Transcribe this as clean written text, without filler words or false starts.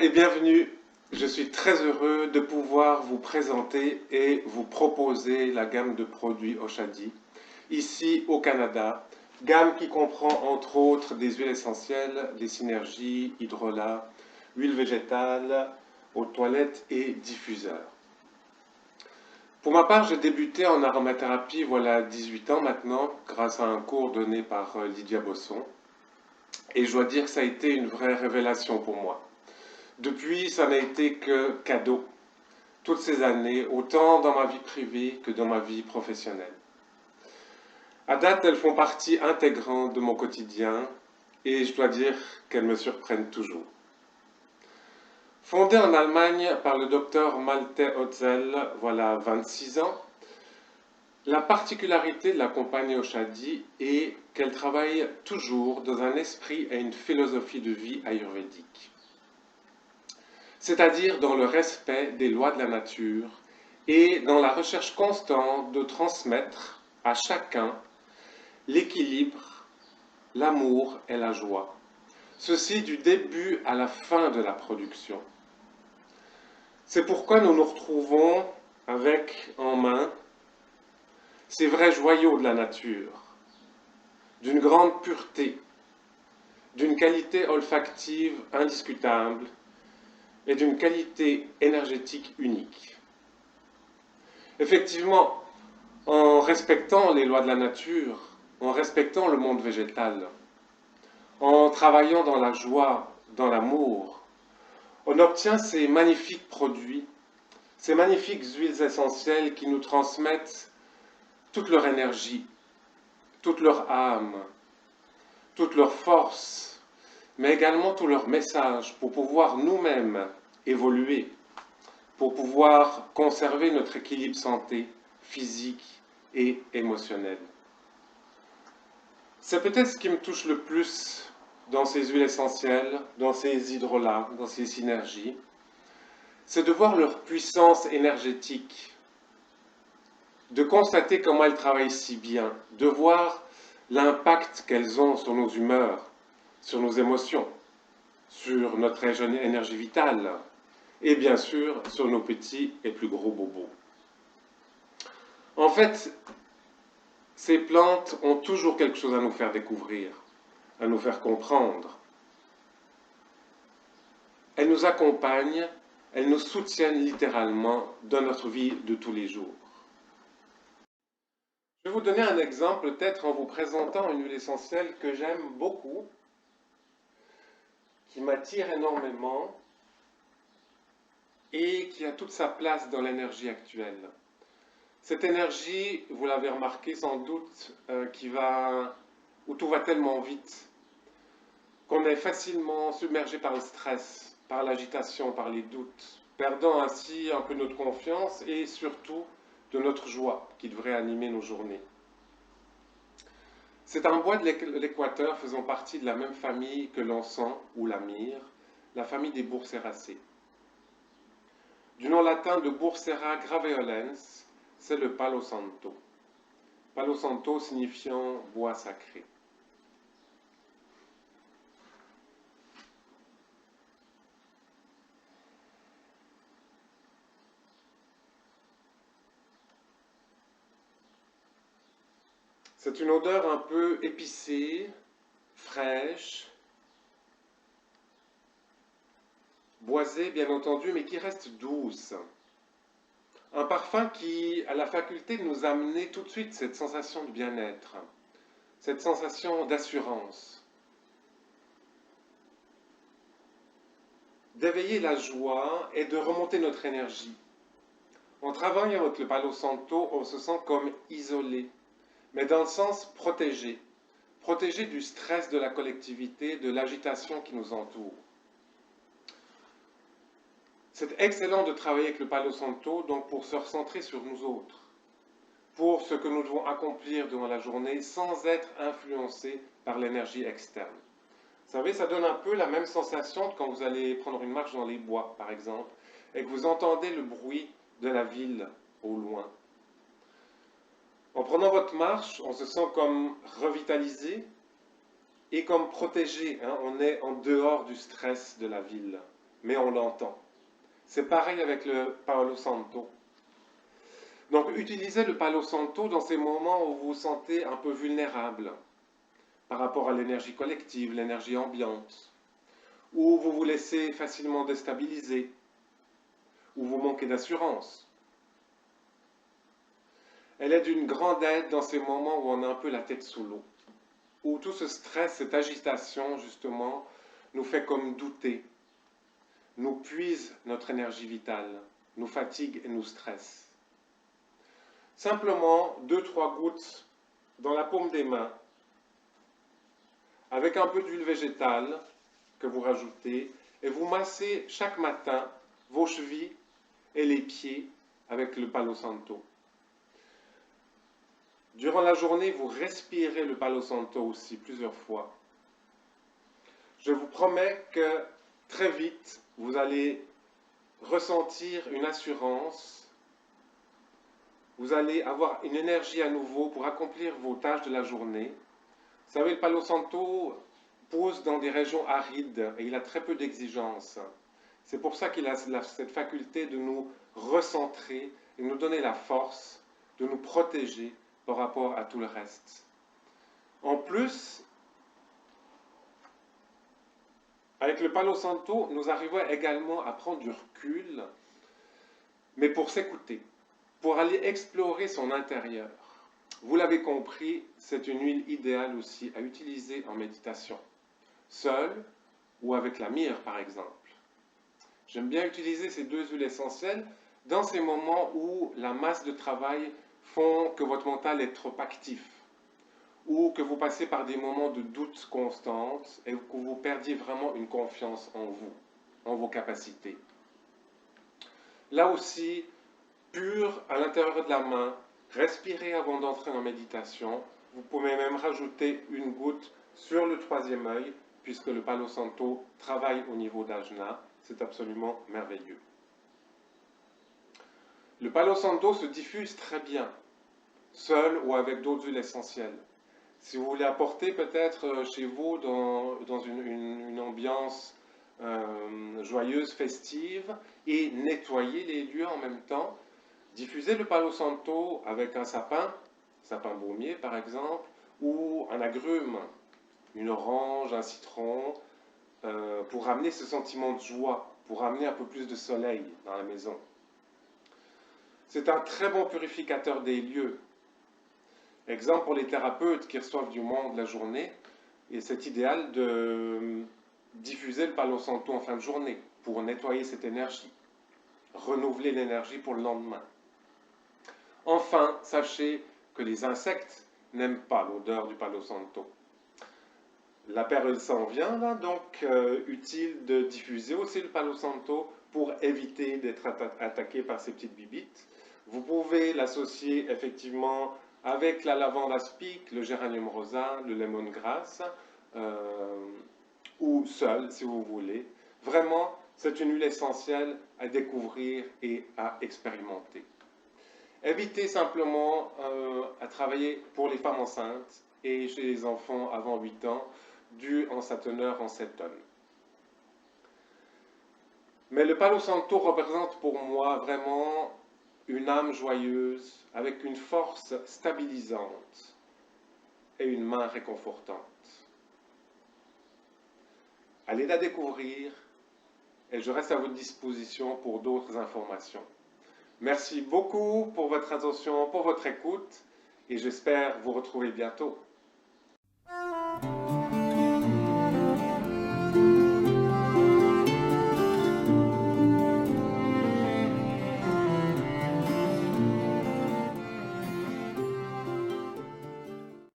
et bienvenue. Je suis très heureux de pouvoir vous présenter et vous proposer la gamme de produits Oshadi, ici au Canada. Gamme qui comprend entre autres des huiles essentielles, des synergies, hydrolat, huile végétale, eau de toilette et diffuseur. Pour ma part, j'ai débuté en aromathérapie voilà 18 ans maintenant, grâce à un cours donné par Lydia Bosson. Et je dois dire que ça a été une vraie révélation pour moi. Depuis, ça n'a été que cadeau, toutes ces années, autant dans ma vie privée que dans ma vie professionnelle. À date, elles font partie intégrante de mon quotidien et je dois dire qu'elles me surprennent toujours. Fondée en Allemagne par le docteur Malte Otzel, voilà 26 ans, la particularité de la compagnie Oshadi est qu'elle travaille toujours dans un esprit et une philosophie de vie ayurvédique. C'est-à-dire dans le respect des lois de la nature et dans la recherche constante de transmettre à chacun l'équilibre, l'amour et la joie. Ceci du début à la fin de la production. C'est pourquoi nous nous retrouvons avec en main ces vrais joyaux de la nature, d'une grande pureté, d'une qualité olfactive indiscutable et d'une qualité énergétique unique. Effectivement, en respectant les lois de la nature, en respectant le monde végétal, en travaillant dans la joie, dans l'amour, on obtient ces magnifiques produits, ces magnifiques huiles essentielles qui nous transmettent toute leur énergie, toute leur âme, toute leur force, mais également tout leur message pour pouvoir nous-mêmes évoluer, pour pouvoir conserver notre équilibre santé physique et émotionnel. C'est peut-être ce qui me touche le plus dans ces huiles essentielles, dans ces hydrolats, dans ces synergies, c'est de voir leur puissance énergétique, de constater comment elles travaillent si bien, de voir l'impact qu'elles ont sur nos humeurs, sur nos émotions, sur notre énergie vitale et bien sûr sur nos petits et plus gros bobos. En fait, ces plantes ont toujours quelque chose à nous faire découvrir, à nous faire comprendre. Elles nous accompagnent, elles nous soutiennent littéralement dans notre vie de tous les jours. Je vais vous donner un exemple peut-être en vous présentant une huile essentielle que j'aime beaucoup, qui m'attire énormément et qui a toute sa place dans l'énergie actuelle. Cette énergie, vous l'avez remarqué sans doute, où tout va tellement vite, qu'on est facilement submergé par le stress, par l'agitation, par les doutes, perdant ainsi un peu notre confiance et surtout de notre joie qui devrait animer nos journées. C'est un bois de l'Équateur faisant partie de la même famille que l'encens ou la myrrhe, la famille des Burseraceae. Du nom latin de Bursera graveolens, c'est le Palo Santo. Palo Santo signifiant bois sacré. C'est une odeur un peu épicée, fraîche, boisée bien entendu, mais qui reste douce. Un parfum qui a la faculté de nous amener tout de suite cette sensation de bien-être, cette sensation d'assurance, d'éveiller la joie et de remonter notre énergie. En travaillant avec le Palo Santo, on se sent comme isolé, mais dans le sens protégé, protégé du stress de la collectivité, de l'agitation qui nous entoure. C'est excellent de travailler avec le Palo Santo donc pour se recentrer sur nous autres, pour ce que nous devons accomplir durant la journée sans être influencés par l'énergie externe. Vous savez, ça donne un peu la même sensation que quand vous allez prendre une marche dans les bois, par exemple, et que vous entendez le bruit de la ville au loin. En prenant votre marche, on se sent comme revitalisé et comme protégé. On est en dehors du stress de la ville. mais on l'entend. C'est pareil avec le Palo Santo. Donc utilisez le Palo Santo dans ces moments où vous vous sentez un peu vulnérable par rapport à l'énergie collective, l'énergie ambiante, où vous vous laissez facilement déstabiliser, où vous manquez d'assurance. Elle est d'une grande aide dans ces moments où on a un peu la tête sous l'eau, où tout ce stress, cette agitation justement, nous fait comme douter, nous puise notre énergie vitale, nous fatigue et nous stresse. Simplement 2-3 gouttes dans la paume des mains, avec un peu d'huile végétale que vous rajoutez, et vous massez chaque matin vos chevilles et les pieds avec le Palo Santo. Durant la journée, vous respirez le Palo Santo aussi plusieurs fois. Je vous promets que très vite, vous allez ressentir une assurance, vous allez avoir une énergie à nouveau pour accomplir vos tâches de la journée. Vous savez, le Palo Santo pousse dans des régions arides et il a très peu d'exigences. C'est pour ça qu'il a cette faculté de nous recentrer et nous donner la force de nous protéger par rapport à tout le reste. En plus, avec le Palo Santo, nous arrivons également à prendre du recul, mais pour s'écouter, pour aller explorer son intérieur. Vous l'avez compris, c'est une huile idéale aussi à utiliser en méditation, seule ou avec la myrrhe par exemple. J'aime bien utiliser ces deux huiles essentielles dans ces moments où la masse de travail font que votre mental est trop actif, ou que vous passez par des moments de doute constante et que vous perdiez vraiment une confiance en vous, en vos capacités. Là aussi, pur à l'intérieur de la main, respirez avant d'entrer en méditation. Vous pouvez même rajouter une goutte sur le troisième œil, puisque le Palo Santo travaille au niveau d'Ajna. C'est absolument merveilleux. Le Palo Santo se diffuse très bien, seul ou avec d'autres huiles essentielles. Si vous voulez apporter peut-être chez vous dans une ambiance joyeuse, festive, et nettoyer les lieux en même temps, diffusez le Palo Santo avec un sapin baumier par exemple, ou un agrume, une orange, un citron, pour amener ce sentiment de joie, pour amener un peu plus de soleil dans la maison. C'est un très bon purificateur des lieux. Exemple pour les thérapeutes qui reçoivent du monde la journée, et c'est idéal de diffuser le Palo Santo en fin de journée pour nettoyer cette énergie, renouveler l'énergie pour le lendemain. Enfin, sachez que les insectes n'aiment pas l'odeur du Palo Santo. La période s'en vient là, donc utile de diffuser aussi le Palo Santo pour éviter d'être attaqué par ces petites bibites. Vous pouvez l'associer effectivement avec la lavande aspic, le géranium rosa, le lemongrass, ou seul si vous voulez. Vraiment, c'est une huile essentielle à découvrir et à expérimenter. Évitez simplement à travailler pour les femmes enceintes et chez les enfants avant 8 ans, dû en sa teneur en cétone. Mais le Palo Santo représente pour moi vraiment une âme joyeuse avec une force stabilisante et une main réconfortante. Allez la découvrir et je reste à votre disposition pour d'autres informations. Merci beaucoup pour votre attention, pour votre écoute et j'espère vous retrouver bientôt.